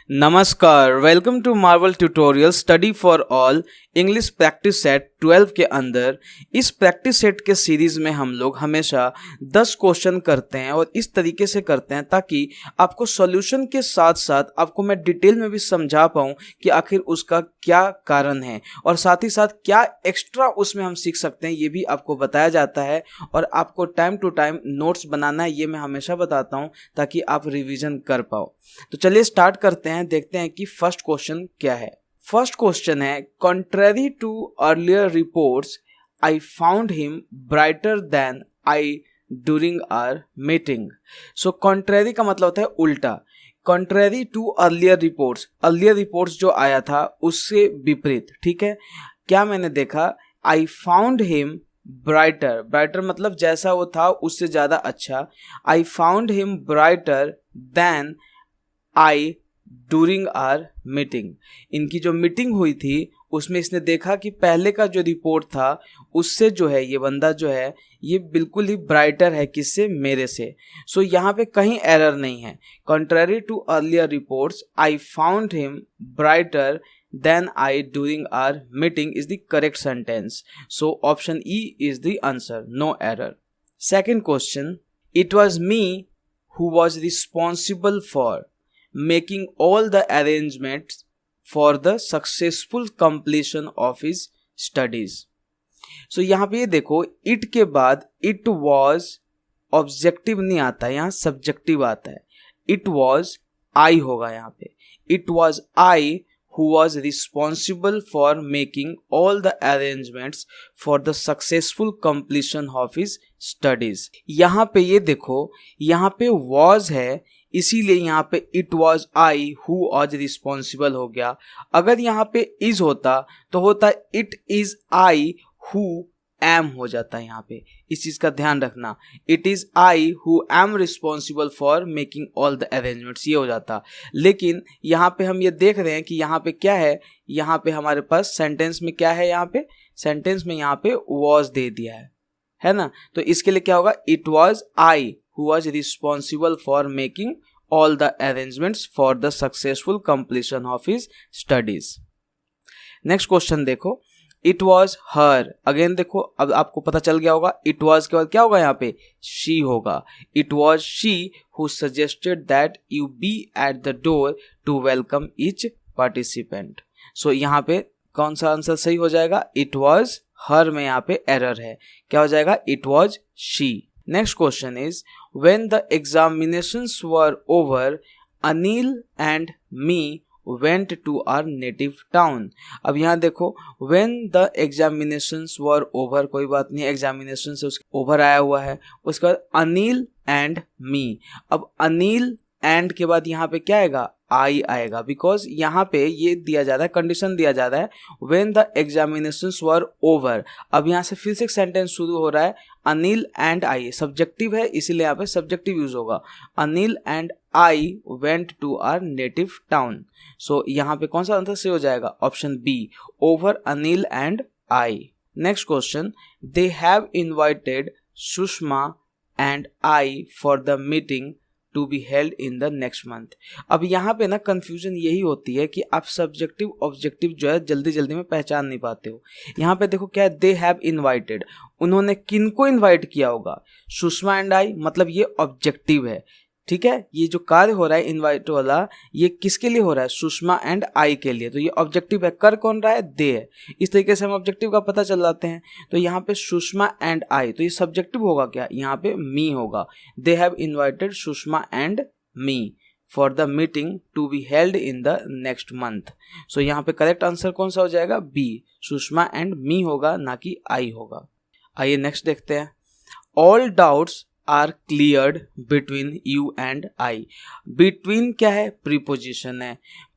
नमस्कार, welcome to Marvel tutorial study for all English practice set 12 के अंदर। इस प्रैक्टिस सेट के सीरीज में हम लोग हमेशा 10 क्वेश्चन करते हैं और इस तरीके से करते हैं ताकि आपको सॉल्यूशन के साथ साथ आपको मैं डिटेल में भी समझा पाऊँ कि आखिर उसका क्या कारण है और साथ ही साथ क्या एक्स्ट्रा उसमें हम सीख सकते हैं, ये भी आपको बताया जाता है। और आपको टाइम टू टाइम नोट्स बनाना है, ये मैं हमेशा बताता हूँ ताकि आप रिवीजन कर पाओ। तो चलिए स्टार्ट करते हैं, देखते हैं कि फर्स्ट क्वेश्चन क्या है। फर्स्ट क्वेश्चन है, contrary to earlier reports I found him brighter than I during our meeting. So contrary का मतलब होता है उल्टा। कॉन्ट्रेरी टू अर्लियर रिपोर्ट्स जो आया था उससे विपरीत, ठीक है। क्या मैंने देखा, आई फाउंड हिम ब्राइटर मतलब जैसा वो था उससे ज्यादा अच्छा। I found him brighter than I during our meeting. इनकी जो मीटिंग हुई थी उसमें इसने देखा कि पहले का जो रिपोर्ट था उससे जो है ये बंदा जो है ये बिल्कुल ही ब्राइटर है, किससे, मेरे से। सो यहाँ पे कहीं एरर नहीं है। Contrary to earlier reports I found him brighter than I during our meeting is the correct sentence. So option E is the answer, no error. Second question, it was me who was responsible for making all the arrangements for the successful completion of his studies। so यहाँ पे ये देखो, it के बाद it was objective नहीं आता, यहाँ subjective आता है। it was I होगा यहाँ पे। it was I who was responsible for making all the arrangements for the successful completion of his studies। यहाँ पे ये देखो, यहाँ पे was है इसीलिए यहाँ पे it was I who was responsible हो गया। अगर यहाँ पे इज होता तो होता it is I who am हो जाता है। यहाँ पे इस चीज का ध्यान रखना, it is I who am responsible for making all the arrangements, ये हो जाता। लेकिन यहाँ पे हम ये देख रहे हैं कि यहाँ पे क्या है, यहाँ पे हमारे पास सेंटेंस में क्या है, यहाँ पे सेंटेंस में यहाँ पे वॉज दे दिया है ना। तो इसके लिए क्या होगा, it was I who was responsible for making all the arrangements for the successful completion of his studies। Next question देखो, it was her, अगेन देखो अब आपको पता चल गया होगा it was के बाद क्या होगा, यहाँ पे she होगा। it was she who suggested that you be at the door to welcome each participant। so यहाँ पे कौन सा आंसर सही हो जाएगा, it was her में यहाँ पे एरर है, क्या हो जाएगा, it was she। Next question is, when the examinations were over, Anil and me went to our native town। अब यहाँ देखो, when the examinations were over, कोई बात नहीं, examinations से उसके over आया हुआ है, उसके बाद अनिल and me। अब अनिल and के बाद यहाँ पे क्या आएगा, आई आएगा, बिकॉज यहाँ पे ये दिया जा रहा है, कंडीशन दिया जा रहा है when the examinations were over. अब यहाँ से फिर से एक सेंटेंस शुरू हो रहा है, अनिल एंड आई, सब्जेक्टिव है इसीलिए यहाँ पे सब्जेक्टिव यूज होगा। Anil and I went to our native town. So यहाँ पे कौन सा आंसर सही हो जाएगा, option B, over Anil and I. Next question, they have invited Sushma and I for the meeting to be held in the next month. अब यहाँ पे ना कंफ्यूजन यही होती है कि आप सब्जेक्टिव ऑब्जेक्टिव जो है जल्दी जल्दी में पहचान नहीं पाते हो। यहाँ पे देखो क्या है, दे हैव इन्वाइटेड, उन्होंने किनको इन्वाइट किया होगा, सुषमा एंड आई, मतलब ये ऑब्जेक्टिव है, ठीक है। ये जो कार्य हो रहा है इन्वाइट वाला, ये किसके लिए हो रहा है, सुषमा एंड आई के लिए, तो ये ऑब्जेक्टिव है। कर कौन रहा है, दे है। इस तरीके से हम ऑब्जेक्टिव का पता चल जाते हैं। तो यहाँ पे सुषमा एंड आई, तो ये सब्जेक्टिव होगा क्या, यहाँ पे मी होगा। They have invited Sushma and me for the meeting to be held in the next month. So यहाँ पे करेक्ट आंसर कौन सा हो जाएगा, बी, सुषमा एंड मी होगा, ना कि आई होगा। आइए नेक्स्ट देखते हैं, all doubts are cleared between you and I. Between क्या है, प्रीपोजिशन है।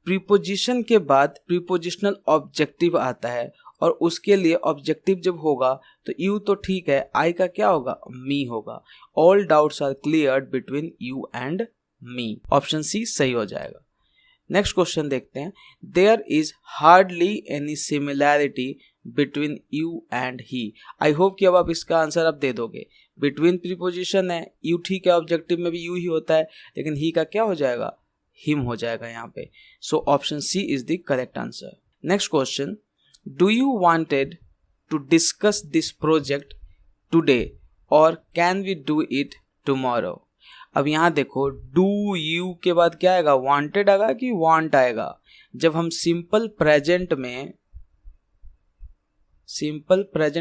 प्रीपोजिशन के बाद प्रीपोजिशनल ऑब्जेक्टिव आता है और उसके लिए ऑब्जेक्टिव जब होगा तो यू तो ठीक है, आई का क्या होगा, मी होगा। All doubts are cleared between you and me, option C सही हो जाएगा। नेक्स्ट क्वेश्चन देखते हैं, there is hardly any similarity between you and he. I hope कि अब आप इसका आंसर आप दे दोगे। बिटवीन प्रीपोजिशन है, यू ठीक है, ऑब्जेक्टिव में भी यू ही होता है, लेकिन ही का क्या हो जाएगा, हिम हो जाएगा यहाँ पे। So option C is the correct answer. Next question, do you wanted to discuss this project today और can we do it tomorrow. अब यहाँ देखो, डू यू के बाद क्या आएगा, वांटेड आएगा कि वांट आएगा। जब हम सिंपल प्रेजेंट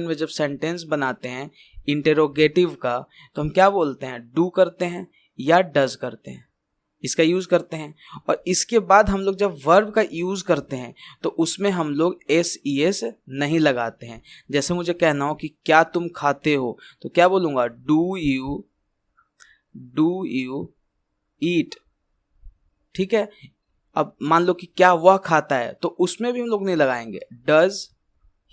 में जब सेंटेंस बनाते हैं इंटेरोगेटिव का, तो हम क्या बोलते हैं, डू करते हैं या डज करते हैं, इसका यूज करते हैं। और इसके बाद हम लोग जब वर्ब का यूज करते हैं तो उसमें हम लोग एस नहीं लगाते हैं। जैसे मुझे कहना हो कि क्या तुम खाते हो, तो क्या बोलूंगा, डू यू ईट। ठीक है, अब मान लो कि क्या वह खाता है, तो उसमें भी हम लोग नहीं लगाएंगे डज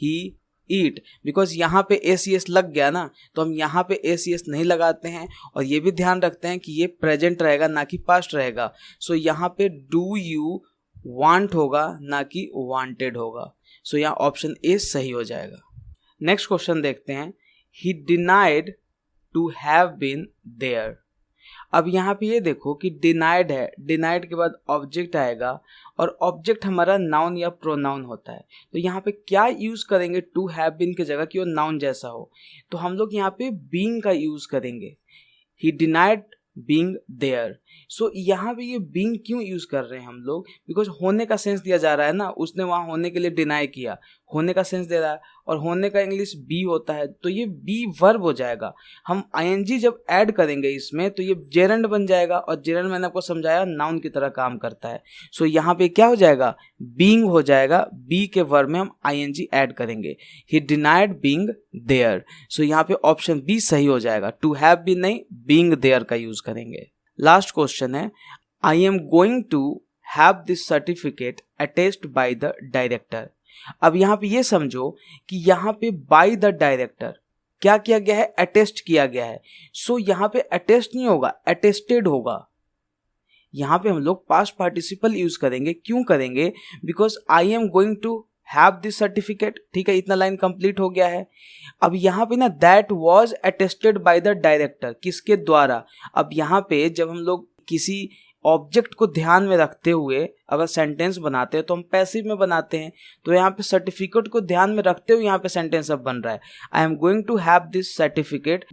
ही ईट, बिकॉज यहाँ पे एस लग गया ना, तो हम यहाँ पे एस नहीं लगाते हैं। और ये भी ध्यान रखते हैं कि ये प्रेजेंट रहेगा ना कि पास्ट रहेगा। सो यहाँ पे डू यू वांट होगा ना कि वांटेड होगा। सो यहाँ ऑप्शन ए सही हो जाएगा। नेक्स्ट क्वेश्चन देखते हैं, he denied to have been there. अब यहाँ पे ये देखो कि डिनाइड है, डिनाइड के बाद ऑब्जेक्ट आएगा और ऑब्जेक्ट हमारा नाउन या प्रोनाउन होता है। तो यहाँ पे क्या यूज करेंगे टू हैव बीन की जगह कि वो नाउन जैसा हो, तो हम लोग यहाँ पे बीइंग का यूज करेंगे। He denied being there. So यहाँ पे ये बीइंग क्यों यूज कर रहे हैं हम लोग, बिकॉज होने का सेंस दिया जा रहा है ना, उसने वहाँ होने के लिए डिनाई किया, होने का सेंस दे रहा है, और होने का इंग्लिश बी होता है, तो ये बी वर्ब हो जाएगा। हम आईएनजी जब ऐड करेंगे इसमें तो ये जेरंड बन जाएगा, और जेरंड मैंने आपको समझाया नाउन की तरह काम करता है। सो यहाँ पे क्या हो जाएगा, बीइंग हो जाएगा, बी के वर्ब में हम आईएनजी ऐड करेंगे। He denied being there. So यहाँ पे ऑप्शन बी सही हो जाएगा, टू हैव बीन नहीं, बीइंग देयर का यूज करेंगे। लास्ट क्वेश्चन है, I am going to have this certificate attested by the director. अब यहाँ पे ये समझो कि यहाँ पे बाय द डायरेक्टर क्या किया गया है, अटेस्ट किया गया है। सो यहाँ पे अटेस्ट नहीं होगा, अटेस्टेड होगा। यहाँ पे हम लोग पास्ट पार्टिसिपल यूज करेंगे। क्यों करेंगे, because I am going to have this certificate. ठीक है, इतना लाइन कंप्लीट हो गया है। अब यहाँ पे ना that was attested by the director, किसके द्वारा। अब यहाँ पे जब हम लोग किसी ऑब्जेक्ट को ध्यान में रखते हुए अगर सेंटेंस बनाते हैं तो हम पैसिव में बनाते हैं, तो यहाँ पे सर्टिफिकेट को ध्यान में रखते हुए यहाँ पे सेंटेंस अब बन रहा है, I am going to have this certificate,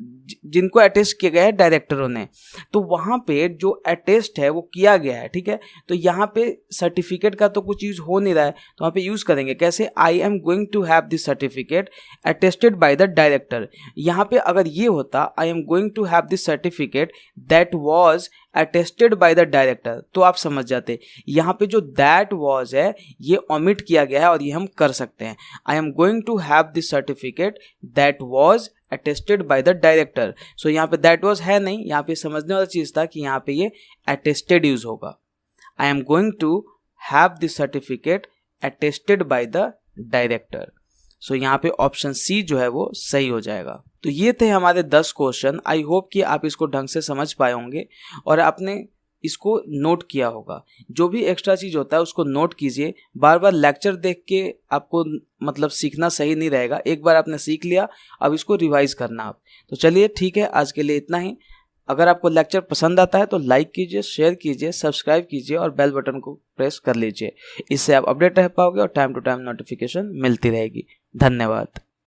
जिनको अटेस्ट किया गया है डायरेक्टरों ने। तो वहाँ पे जो अटेस्ट है वो किया गया है। ठीक है, तो यहाँ पे सर्टिफिकेट का तो कुछ यूज हो नहीं रहा है, तो वहाँ पे यूज करेंगे कैसे, I am going to have this certificate attested by the director. यहाँ पे अगर ये होता I am going to have this certificate that was attested by the director, तो आप समझ जाते। यहाँ पे जो दैट वाज है ये ओमिट किया गया है और ये हम कर सकते हैं, I am going to have this certificate that was attested by the director. So यहाँ पे दैट वाज है नहीं, यहाँ पे समझने वाला चीज था कि यहाँ पे ये अटेस्टेड यूज होगा। I am going to have this certificate attested by the director. So यहाँ पे ऑप्शन सी जो है वो सही हो जाएगा। तो ये थे हमारे 10 क्वेश्चन। आई होप कि आप इसको ढंग से समझ पाए होंगे और आपने इसको नोट किया होगा। जो भी एक्स्ट्रा चीज़ होता है उसको नोट कीजिए। बार बार लेक्चर देख के आपको मतलब सीखना सही नहीं रहेगा। एक बार आपने सीख लिया, अब इसको रिवाइज करना आप। तो चलिए ठीक है, आज के लिए इतना ही। अगर आपको लेक्चर पसंद आता है तो लाइक कीजिए, शेयर कीजिए, सब्सक्राइब कीजिए और बेल बटन को प्रेस कर लीजिए। इससे आप अपडेट रह पाओगे और टाइम टू टाइम नोटिफिकेशन मिलती रहेगी। धन्यवाद।